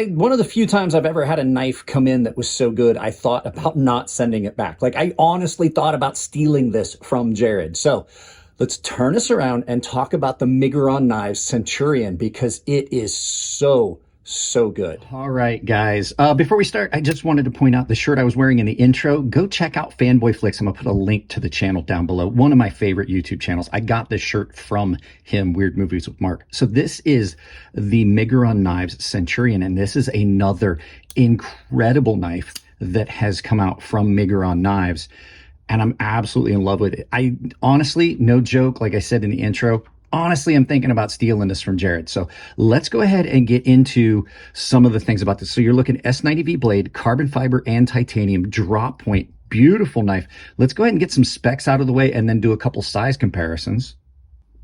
one of the few times I've ever had a knife come in that was so good, I thought about not sending it back. Like, I honestly thought about stealing this from Jared. So let's turn us around and talk about the Miguron Knives Centurion, because it is so good. All right, guys. Before we start, I just wanted to point out the shirt I was wearing in the intro. Go check out Fanboy Flicks. I'm going to put a link to the channel down below. One of my favorite YouTube channels. I got this shirt from him, Weird Movies with Mark. So this is the Miguron Knives Centurion, and this is another incredible knife that has come out from Miguron Knives, and I'm absolutely in love with it. I honestly, no joke, like I said in the intro, honestly, I'm thinking about stealing this from Jared. So let's go ahead and get into some of the things about this. So you're looking S90V blade, carbon fiber and titanium, drop point, beautiful knife. Let's go ahead and get some specs out of the way and then do a couple size comparisons.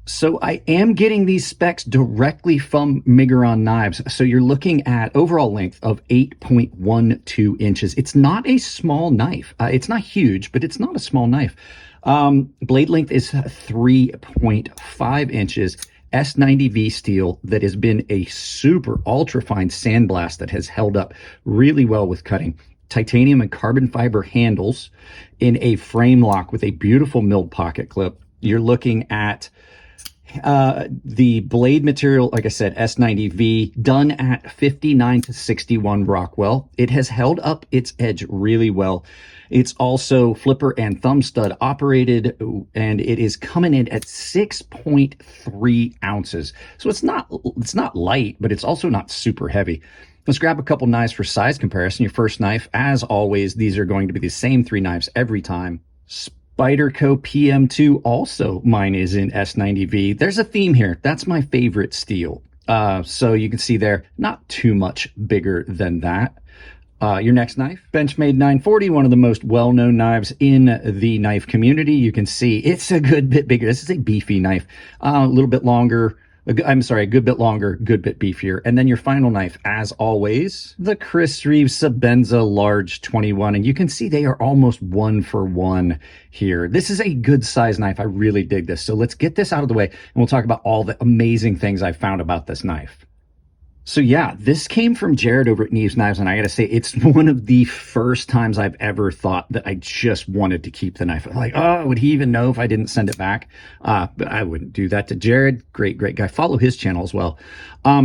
So I am getting these specs directly from Miguron Knives. So you're looking at overall length of 8.12 inches. It's not a small knife. It's not huge, but it's not a small knife. Blade length is 3.5 inches, S90V steel that has been a super ultra fine sandblast that has held up really well with cutting. Titanium and carbon fiber handles in a frame lock with a beautiful milled pocket clip. You're looking at the blade material, like I said, S90V, done at 59 to 61 Rockwell. It has held up its edge really well. It's also flipper and thumb stud operated, and it is coming in at 6.3 ounces. So it's not light, but it's also not super heavy. Let's grab a couple knives for size comparison. Your first knife, as always, these are going to be the same 3 knives every time. Spyderco PM2, also mine is in S90V. There's a theme here. That's my favorite steel. So you can see there, not too much bigger than that. Your next knife, Benchmade 940, one of the most well-known knives in the knife community. You can see it's a good bit bigger. This is a beefy knife, a little bit longer. I'm sorry, a good bit longer, good bit beefier. And then your final knife, as always, the Chris Reeves Sebenza Large 21. And you can see they are almost 1 for 1 here. This is a good size knife. I really dig this. So let's get this out of the way, and we'll talk about all the amazing things I found about this knife. So yeah, this came from Jared over at Neves Knives, and I gotta say, it's one of the first times I've ever thought that I just wanted to keep the knife. Like, oh, would he even know if I didn't send it back? But I wouldn't do that to Jared. Great guy. Follow his channel as well.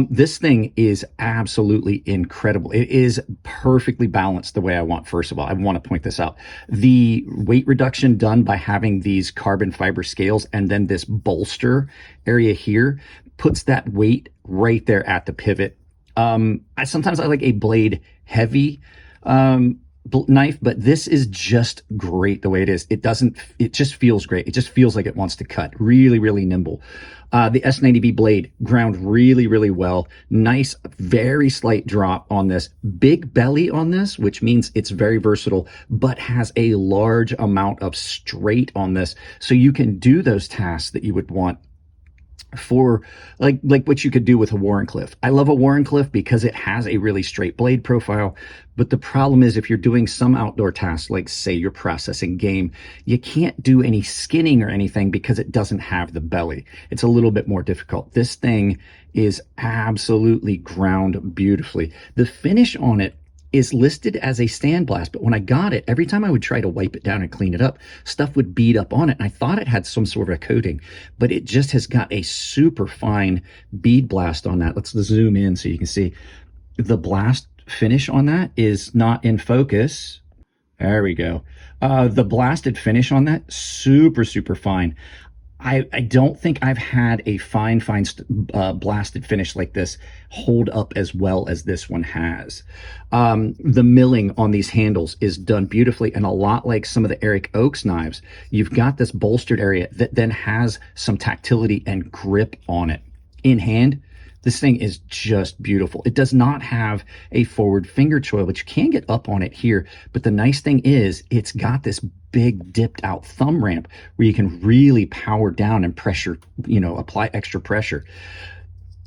This thing is absolutely incredible. It is perfectly balanced the way I want. First of all, I want to point this out. The weight reduction done by having these carbon fiber scales and then this bolster area here puts that weight right there at the pivot. Sometimes I like a blade heavy knife, but this is just great the way it is. It just feels great. It just feels like it wants to cut. Really nimble. The S90V blade ground really well. Nice, very slight drop on this. Big belly on this, which means it's very versatile, but has a large amount of straight on this. So you can do those tasks that you would want for like what you could do with a Wharncliffe. I love a Wharncliffe because it has a really straight blade profile, but the problem is if you're doing some outdoor tasks, like say you're processing game, you can't do any skinning or anything because it doesn't have the belly. It's a little bit more difficult. This thing is absolutely ground beautifully. The finish on it is listed as a sandblast, but when I got it, every time I would try to wipe it down and clean it up, stuff would bead up on it. And I thought it had some sort of a coating, but it just has got a super fine bead blast on that. Let's zoom in so you can see the blast finish on that is not in focus. There we go. The blasted finish on that, super fine. I don't think I've had a fine blasted finish like this hold up as well as this one has. The milling on these handles is done beautifully, and a lot like some of the Eric Oakes knives, you've got this bolstered area that then has some tactility and grip on it. In hand, this thing is just beautiful. It does not have a forward finger choil, but you can get up on it here. But the nice thing is it's got this big dipped out thumb ramp where you can really power down and pressure, apply extra pressure.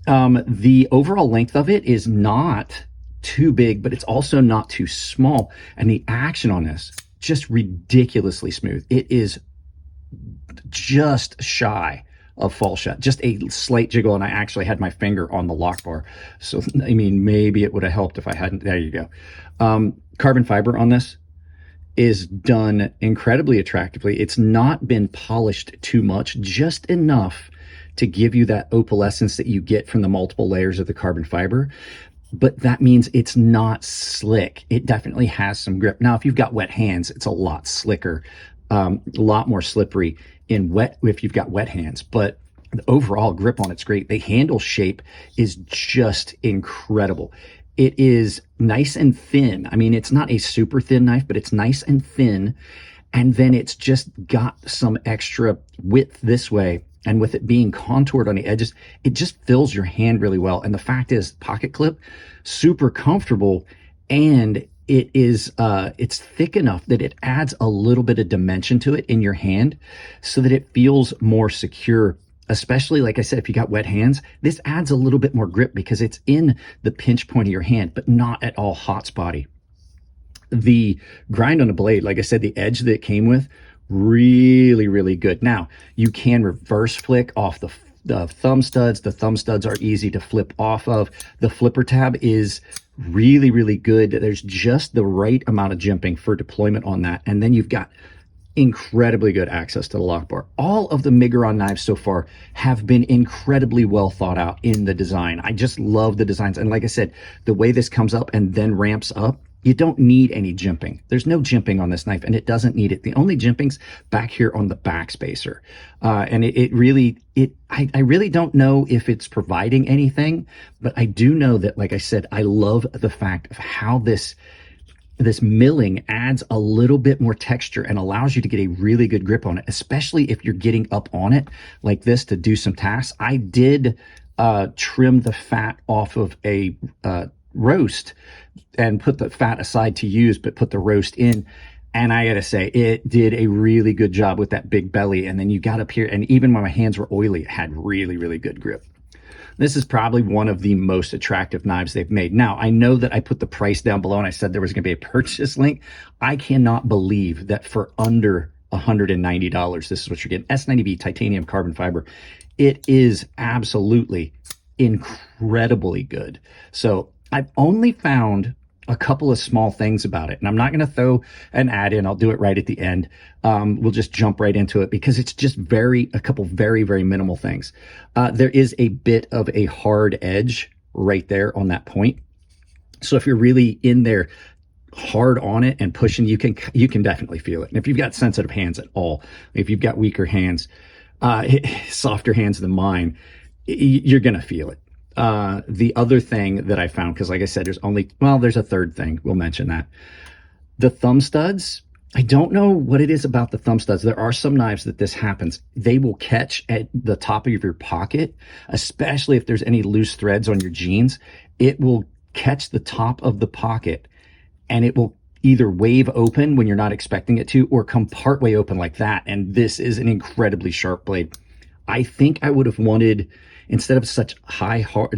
The overall length of it is not too big, but it's also not too small. And the action on this, just ridiculously smooth. It is just shy of fall shut, just a slight jiggle, and I actually had my finger on the lock bar. So, I mean, maybe it would have helped if I hadn't. There you go. Carbon fiber on this is done incredibly attractively. It's not been polished too much, just enough to give you that opalescence that you get from the multiple layers of the carbon fiber. But that means it's not slick. It definitely has some grip. Now, if you've got wet hands, it's a lot slicker, a lot more slippery if you've got wet hands. But the overall grip on it's great. The handle shape is just incredible. It is nice and thin. I mean, it's not a super thin knife, but it's nice and thin. And then it's just got some extra width this way. And with it being contoured on the edges, it just fills your hand really well. And the fact is, pocket clip, super comfortable, and it is it's thick enough that it adds a little bit of dimension to it in your hand so that it feels more secure. Especially, like I said, if you got wet hands, this adds a little bit more grip because it's in the pinch point of your hand, but not at all hot spotty. The grind on the blade, like I said, the edge that it came with, really, really good. Now, you can reverse flick off the thumb studs. The thumb studs are easy to flip off of. The flipper tab is really, really good. There's just the right amount of jimping for deployment on that. And then you've got incredibly good access to the lock bar. All of the Miguron knives so far have been incredibly well thought out in the design. I just love the designs. And like I said, the way this comes up and then ramps up, you don't need any jimping. There's no jimping on this knife, and it doesn't need it. The only jimping's back here on the back spacer. And I really don't know if it's providing anything, but I do know that, like I said, I love the fact of how this milling adds a little bit more texture and allows you to get a really good grip on it, especially if you're getting up on it like this to do some tasks. I did trim the fat off of a roast and put the fat aside to use, but put the roast in. And I gotta say, it did a really good job with that big belly. And then you got up here, and even when my hands were oily, it had really, really good grip. This is probably one of the most attractive knives they've made. Now, I know that I put the price down below and I said there was going to be a purchase link. I cannot believe that for under $190, this is what you're getting. S90B titanium carbon fiber. It is absolutely incredibly good. So I've only found a couple of small things about it, and I'm not going to throw an ad in. I'll do it right at the end. We'll just jump right into it because it's just a couple very, very minimal things. There is a bit of a hard edge right there on that point. So if you're really in there hard on it and pushing, you can definitely feel it. And if you've got sensitive hands at all, if you've got weaker hands, softer hands than mine, you're going to feel it. The other thing that I found, because like I said, there's a third thing. We'll mention that. The thumb studs, I don't know what it is about the thumb studs. There are some knives that this happens. They will catch at the top of your pocket, especially if there's any loose threads on your jeans. It will catch the top of the pocket and it will either wave open when you're not expecting it to, or come partway open like that. And this is an incredibly sharp blade. I think I would have wanted, instead of such high hard,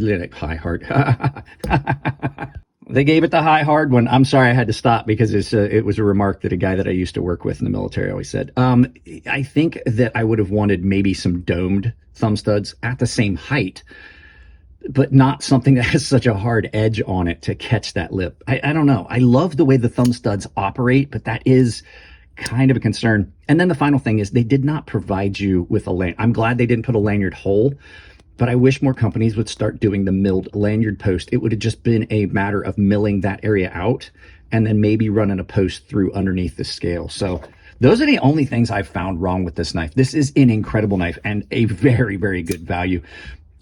they gave it the high hard one. I'm sorry I had to stop because it was a remark that a guy that I used to work with in the military always said. I think that I would have wanted maybe some domed thumb studs at the same height, but not something that has such a hard edge on it to catch that lip. I don't know. I love the way the thumb studs operate, but that is kind of a concern. And then the final thing is they did not provide you with a lanyard. I'm glad they didn't put a lanyard hole, but I wish more companies would start doing the milled lanyard post. It would have just been a matter of milling that area out and then maybe running a post through underneath the scale. So those are the only things I've found wrong with this knife. This is an incredible knife and a very, very good value.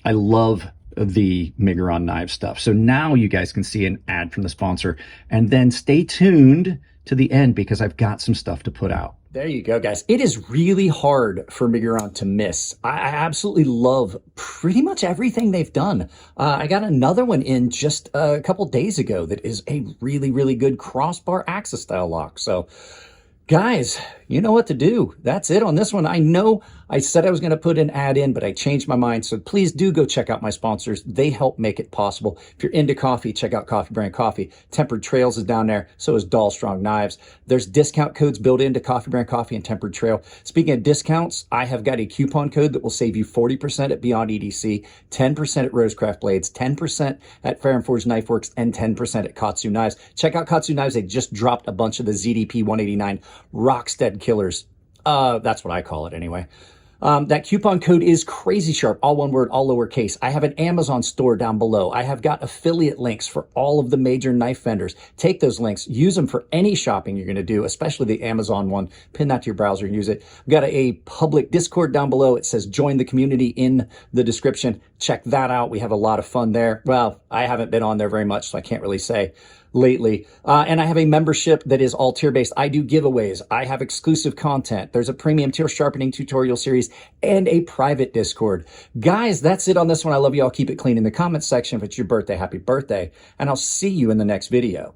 I love the Miguron knife stuff. So now you guys can see an ad from the sponsor, and then stay tuned to the end because I've got some stuff to put out. There you go, guys. It is really hard for Miguron to miss. I absolutely love pretty much everything they've done. I got another one in just a couple days ago that is a really, really good crossbar axis style lock. So guys, you know what to do. That's it on this one. I know I said I was going to put an ad in, but I changed my mind. So please do go check out my sponsors. They help make it possible. If you're into coffee, check out Coffee Brand Coffee. Tempered Trails is down there. So is Doll Strong Knives. There's discount codes built into Coffee Brand Coffee and Tempered Trail. Speaking of discounts, I have got a coupon code that will save you 40% at Beyond EDC, 10% at Rosecraft Blades, 10% at Fair and Forge Knife Works, and 10% at KATSU Knives. Check out KATSU Knives. They just dropped a bunch of the ZDP 189 Rockstead killers. That's what I call it anyway. That coupon code is crazysharp, all one word, all lowercase. I have an Amazon store down below. I have got affiliate links for all of the major knife vendors. Take those links, use them for any shopping you're going to do, especially the Amazon one. Pin that to your browser and use it. I've got a public Discord down below. It says join the community in the description. Check that out. We have a lot of fun there. Well, I haven't been on there very much, so I can't really say lately. And I have a membership that is all tier based. I do giveaways. I have exclusive content. There's a premium tier sharpening tutorial series and a private Discord. Guys, that's it on this one. I love you all. Keep it clean in the comments section. If it's your birthday, happy birthday. And I'll see you in the next video.